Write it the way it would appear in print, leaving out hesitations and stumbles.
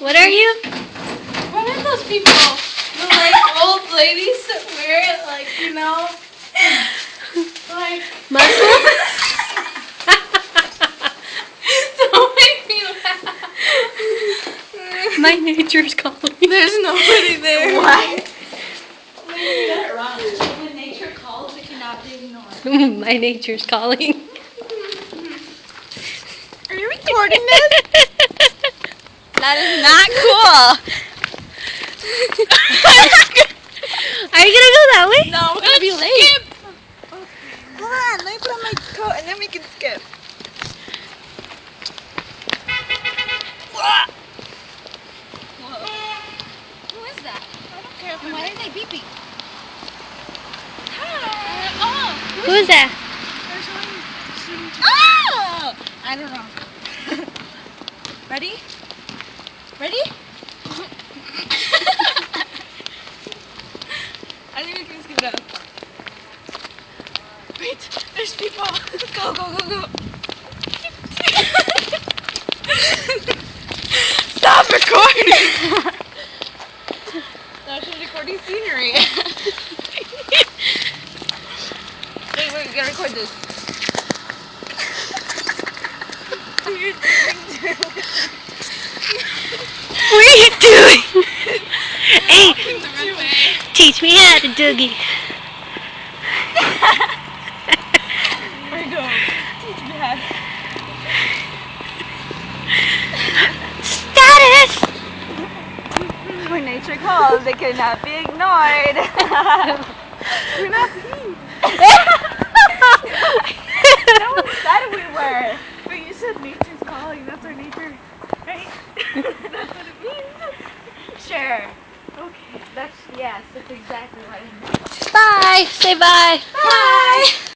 What are you? What are those people? The like old ladies that wear it, like, you know, like Muscle? don't make me laugh. My nature's calling. There's nobody there. What? Maybe you got it wrong. When nature calls, it cannot be ignored. My nature's calling. Are you recording this? That is not cool. Are you gonna go that way? No, we're gonna be late. Hold on, let me put on my coat and then we can skip. Who is that? I don't care. Why are they beeping? Oh, Who is that? oh! I don't know. Ready? Ready? I think we can skip it up. Wait, there's people. Go, go, go, go. Stop recording. Stop recording scenery. Wait, we gotta record this. What are you doing? Hey, teach me how to doogie. Where you going? Teach me how. Status! When nature calls, it cannot be ignored. We're not peeing. No one said we were. But you said nature's calling. That's our nature, right? That's what it means. Sure. Okay. Yes, that's exactly what it means. Bye. Say bye. Bye.